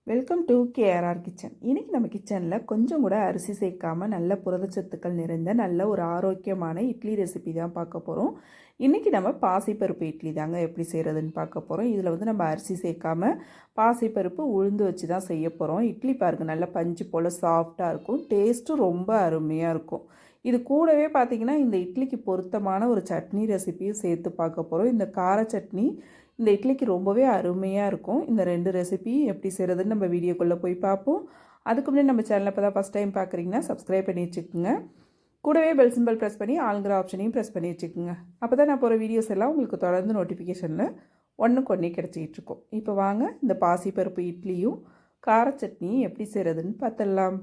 Welcome to KRR kitchen. இன்றைக்கி நம்ம கிச்சனில் கொஞ்சம் கூட அரிசி சேர்க்காமல் நல்ல புரதச்சத்துக்கள் நிறைந்த நல்ல ஒரு ஆரோக்கியமான இட்லி ரெசிபி தான் பார்க்க போகிறோம். இன்றைக்கி நம்ம பாசிப்பருப்பு இட்லி தாங்க எப்படி செய்கிறதுன்னு பார்க்க போகிறோம். இதில் வந்து நம்ம அரிசி சேர்க்காமல் பாசிப்பருப்பு உளுந்து வச்சு தான் செய்ய போகிறோம். இட்லி பாருங்கள் நல்லா பஞ்சு போல் சாஃப்டாக இருக்கும், டேஸ்ட்டும் ரொம்ப அருமையாக இருக்கும். இது கூடவே பார்த்திங்கன்னா இந்த இட்லிக்கு பொருத்தமான ஒரு சட்னி ரெசிபியும் சேர்த்து பார்க்க போகிறோம். இந்த கார சட்னி இந்த இட்லிக்கு ரொம்பவே அருமையாக இருக்கும். இந்த 2 ரெசிபி எப்படி செய்கிறதுன்னு நம்ம வீடியோக்குள்ளே போய் பார்ப்போம். அதுக்கு முன்னாடி நம்ம சேனலை இப்போ தான் ஃபஸ்ட் டைம் பார்க்குறீங்கன்னா சப்ஸ்கிரைப் பண்ணி வச்சுக்கோங்க. கூடவே பெல் சிம்பிள் ப்ரெஸ் பண்ணி ஆளுங்கிற ஆப்ஷனையும் ப்ரெஸ் பண்ணி வச்சுக்கோங்க. அப்போ தான் நான் போகிற வீடியோஸ் எல்லாம் உங்களுக்கு தொடர்ந்து நோட்டிஃபிகேஷனில் ஒன்றுக்கு ஒன்றே கிடச்சிக்கிட்டு இருக்கும். இப்போ வாங்க இந்த பாசிப்பருப்பு இட்லியும் கார சட்னியும் எப்படி செய்கிறதுன்னு பார்த்துடலாம்.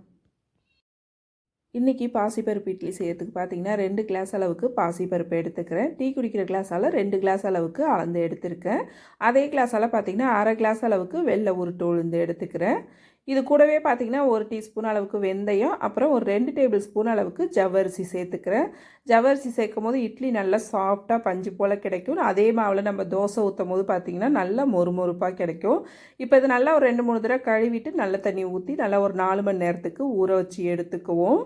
இன்றைக்கி பாசிப்பருப்பு இட்லி செய்யறதுக்கு பார்த்திங்கன்னா 2 கிளாஸ் அளவுக்கு பாசிப்பருப்பு எடுத்துக்கிறேன். டீ குடிக்கிற கிளாஸால் 2 கிளாஸ் அளவுக்கு அளந்து எடுத்துருக்கேன். அதே கிளாஸால் பார்த்திங்கன்னா அரை கிளாஸ் அளவுக்கு வெள்ளை உருட்டு உளுந்து எடுத்துக்கிறேன். இது கூடவே பார்த்திங்கன்னா 1 டீஸ்பூன் அளவுக்கு வெந்தயம், அப்புறம் ஒரு 2 டேபிள் ஸ்பூன் அளவுக்கு ஜவ்வரிசி சேர்த்துக்கிறேன். ஜவ்வரிசி சேர்க்கும் போது இட்லி நல்லா சாஃப்டாக பஞ்சு போல் கிடைக்கும். அதே மாவில் நம்ம தோசை ஊற்றும் போது பார்த்திங்கன்னா நல்லா மொறுமொறுப்பாக கிடைக்கும். இப்போ இது நல்லா ஒரு 2-3 தடவை கழுவிட்டு நல்ல தண்ணி ஊற்றி நல்லா ஒரு 4 மணி நேரத்துக்கு ஊற வச்சு எடுத்துக்குவோம்.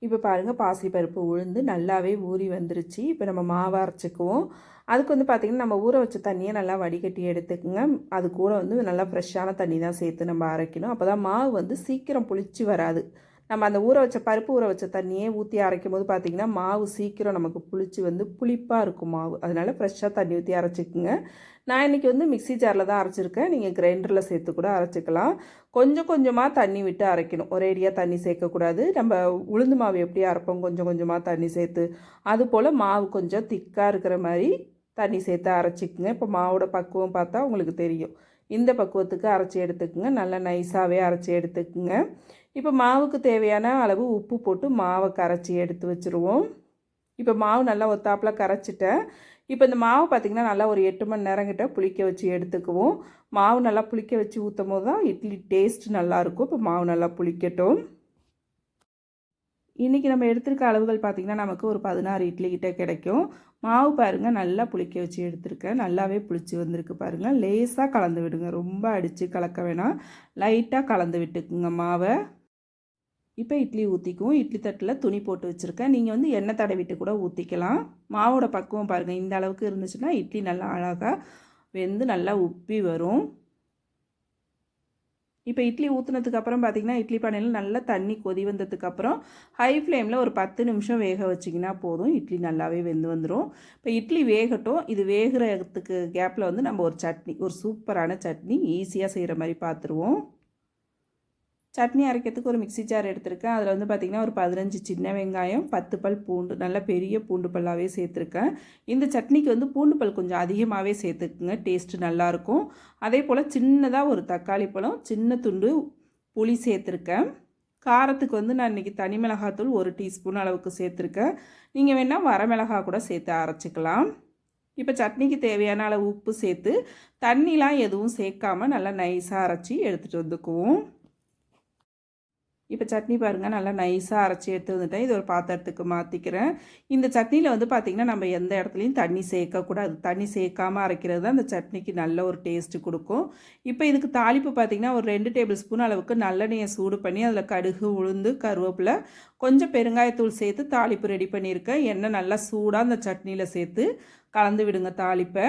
இப்போ பாருங்கள் பாசிப்பருப்பு உளுந்து நல்லாவே ஊறி வந்துருச்சு. இப்போ நம்ம மாவை அரைச்சிக்குவோம். அதுக்கு வந்து பார்த்திங்கன்னா நம்ம ஊற வச்ச தண்ணியை நல்லா வடிகட்டி எடுத்துக்கோங்க. அது கூட வந்து நல்லா ஃப்ரெஷ்ஷான தண்ணி தான் சேர்த்து நம்ம அரைக்கணும். அப்போ தான் மாவு வந்து சீக்கிரம் புளிச்சு வராது. நம்ம அந்த பருப்பு ஊற வச்ச தண்ணியே ஊற்றி அரைக்கும் போது பார்த்திங்கன்னா மாவு சீக்கிரம் நமக்கு புளிச்சு வந்து புளிப்பாக இருக்கும் மாவு. அதனால் ஃப்ரெஷ்ஷாக தண்ணி ஊற்றி அரைச்சிக்குங்க. நான் இன்றைக்கி வந்து மிக்ஸி ஜாரில் தான் அரைச்சிருக்கேன். நீங்கள் கிரைண்டரில் சேர்த்து கூட அரைச்சிக்கலாம். கொஞ்சம் கொஞ்சமாக தண்ணி விட்டு அரைக்கணும், ஒரேடியாக தண்ணி சேர்க்கக்கூடாது. நம்ம உளுந்து மாவு எப்படி அரைப்போம் கொஞ்சம் கொஞ்சமாக தண்ணி சேர்த்து, அதுபோல் மாவு கொஞ்சம் திக்காக இருக்கிற மாதிரி தண்ணி சேர்த்து அரைச்சிக்குங்க. இப்போ மாவோட பக்குவம் பார்த்தா உங்களுக்கு தெரியும். இந்த பக்குவத்துக்கு அரைச்சி எடுத்துக்குங்க. நல்லா நைஸாகவே அரைச்சி எடுத்துக்குங்க. இப்போ மாவுக்கு தேவையான அளவு உப்பு போட்டு மாவை கரைச்சி எடுத்து வச்சுருவோம். இப்போ மாவு நல்லா ஒத்தாப்பில் கரைச்சிட்டேன். இப்போ இந்த மாவு பார்த்திங்கன்னா நல்லா ஒரு 8 மணி நேரம் கிட்ட புளிக்க வச்சு எடுத்துக்குவோம். மாவு நல்லா புளிக்க வச்சு ஊற்றும் போது தான் இட்லி டேஸ்ட் நல்லாயிருக்கும். இப்போ மாவு நல்லா புளிக்கட்டும். இன்றைக்கி நம்ம எடுத்துருக்க அளவுகள் பார்த்திங்கன்னா நமக்கு ஒரு 16 இட்லி கிட்டே கிடைக்கும். மாவு பாருங்கள் நல்லா புளிக்க வச்சு எடுத்துருக்கேன். நல்லாவே புளிச்சு வந்திருக்கு பாருங்கள். லேசாக கலந்து விடுங்க, ரொம்ப அடித்து கலக்க வேணாம், லைட்டாக கலந்து விட்டுக்குங்க மாவை. இப்போ இட்லி ஊற்றிக்குவோம். இட்லி தட்டில் துணி போட்டு வச்சுருக்கேன். நீங்கள் வந்து எண்ணெய் தடவிட்டு கூட ஊற்றிக்கலாம். மாவோட பக்குவம் பாருங்கள், இந்த அளவுக்கு இருந்துச்சுன்னா இட்லி நல்லா அழகாக வெந்து நல்லா உப்பி வரும். இப்போ இட்லி ஊற்றுனதுக்கப்புறம் பார்த்திங்கன்னா இட்லி பானையில் நல்லா தண்ணி கொதி வந்ததுக்கப்புறம் ஹை ஃப்ளேமில் ஒரு 10 நிமிஷம் வேக வச்சிங்கன்னா போதும். இட்லி நல்லாவே வெந்து வந்துடும். இப்போ இட்லி வேகட்டும். இது வேகிறதுக்கு கேப்பில் வந்து நம்ம ஒரு சூப்பரான சட்னி ஈஸியாக செய்கிற மாதிரி பார்த்துருவோம். சட்னி அரைக்கிறதுக்கு ஒரு மிக்ஸி ஜார் எடுத்திருக்கேன். அதில் வந்து பார்த்திங்கன்னா ஒரு 15 சின்ன வெங்காயம், 10 பல் பூண்டு, நல்ல பெரிய பூண்டு பல்லாகவே சேர்த்துருக்கேன். இந்த சட்னிக்கு வந்து பூண்டு பல் கொஞ்சம் அதிகமாகவே சேர்த்துக்குங்க, டேஸ்ட்டு நல்லாயிருக்கும். அதே போல் சின்னதாக ஒரு தக்காளி பழம், சின்ன துண்டு புளி சேர்த்துருக்கேன். காரத்துக்கு வந்து நான் இன்றைக்கி தனி மிளகாத்தூள் 1 டீஸ்பூன் அளவுக்கு சேர்த்துருக்கேன். நீங்கள் வேணால் வரமிளகா கூட சேர்த்து அரைச்சிக்கலாம். இப்போ சட்னிக்கு தேவையான அளவு உப்பு சேர்த்து தண்ணிலாம் எதுவும் சேர்க்காமல் நல்லா நைஸாக அரைச்சி எடுத்துகிட்டு வந்துக்குவோம். இப்போ சட்னி பாருங்கள் நல்லா நைஸாக அரைச்சி எடுத்து வந்துட்டேன். இது ஒரு பாத்திரத்துக்கு மாற்றிக்கிறேன். இந்த சட்னியில் வந்து பார்த்திங்கன்னா நம்ம எந்த இடத்துலையும் தண்ணி சேர்க்கக்கூடாது. தண்ணி சேர்க்காமல் அரைக்கிறது தான் அந்த சட்னிக்கு நல்ல ஒரு டேஸ்ட்டு கொடுக்கும். இப்போ இதுக்கு தாளிப்பு பார்த்திங்கன்னா ஒரு 2 டேபிள் ஸ்பூன் அளவுக்கு நல்லெண்ணெயை சூடு பண்ணி அதில் கடுகு, உளுந்து, கருவேப்பிலை, கொஞ்சம் பெருங்காயத்தூள் சேர்த்து தாளிப்பு ரெடி பண்ணியிருக்கேன். எண்ணெய் நல்லா சூடாக அந்த சட்னியில் சேர்த்து கலந்து விடுங்க தாளிப்பை.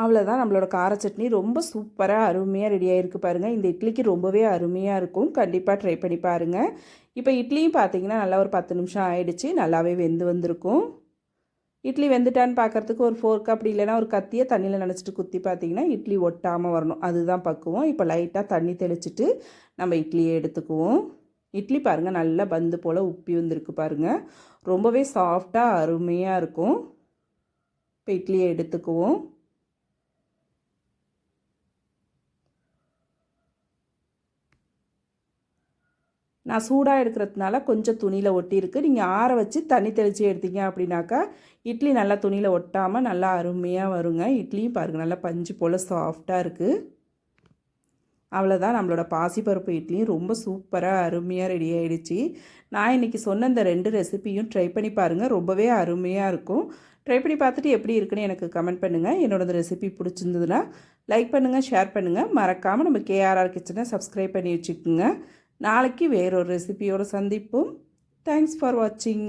அவ்வளோதான், நம்மளோட கார சட்னி ரொம்ப சூப்பராக அருமையாக ரெடி ஆகிருக்கு பாருங்கள். இந்த இட்லிக்கு ரொம்பவே அருமையாக இருக்கும். கண்டிப்பாக ட்ரை பண்ணி பாருங்கள். இப்போ இட்லியும் பார்த்திங்கன்னா நல்லா ஒரு 10 நிமிஷம் ஆகிடுச்சு. நல்லாவே வெந்து வந்திருக்கும். இட்லி வெந்துட்டான்னு பார்க்குறதுக்கு ஒரு ஃபோர்க் அப்படி இல்லைனா ஒரு கத்தியை தண்ணியில் நினச்சிட்டு குத்தி பார்த்திங்கன்னா இட்லி ஒட்டாமல் வரணும். அதுதான் பக்குவம். இப்போ லைட்டாக தண்ணி தெளிச்சிட்டு நம்ம இட்லியை எடுத்துக்குவோம். இட்லி பாருங்கள் நல்லா பந்து போல் உப்பி வந்திருக்கு பாருங்கள். ரொம்பவே சாஃப்டாக அருமையாக இருக்கும். இப்போ இட்லியை எடுத்துக்குவோம். நான் சூடாக எடுக்கிறதுனால கொஞ்சம் துணியில் ஒட்டியிருக்கு. நீங்கள் ஆற வச்சு தண்ணி தெளித்து எடுத்தீங்க அப்படின்னாக்கா இட்லி நல்லா துணியில் ஒட்டாமல் நல்லா அருமையாக வருங்க. இட்லியும் பாருங்கள் நல்லா பஞ்சு போல் சாஃப்டாக இருக்குது. அவ்வளோதான், நம்மளோட பாசிப்பருப்பு இட்லியும் ரொம்ப சூப்பராக அருமையாக ரெடி ஆகிடுச்சு. நான் இன்றைக்கி சொன்ன இந்த 2 ரெசிபியும் ட்ரை பண்ணி பாருங்கள். ரொம்பவே அருமையாக இருக்கும். ட்ரை பண்ணி பார்த்துட்டு எப்படி இருக்குன்னு எனக்கு கமெண்ட் பண்ணுங்கள். என்னோட ரெசிபி பிடிச்சிருந்ததுன்னா லைக் பண்ணுங்கள், ஷேர் பண்ணுங்கள். மறக்காமல் நம்ம கேஆர்ஆர் கிச்சனை சப்ஸ்கிரைப் பண்ணி வச்சுக்கோங்க. நாளைக்கு வேறொரு ரெசிபியோடு சந்திப்போம். தேங்க்ஸ் ஃபார் வாட்சிங்.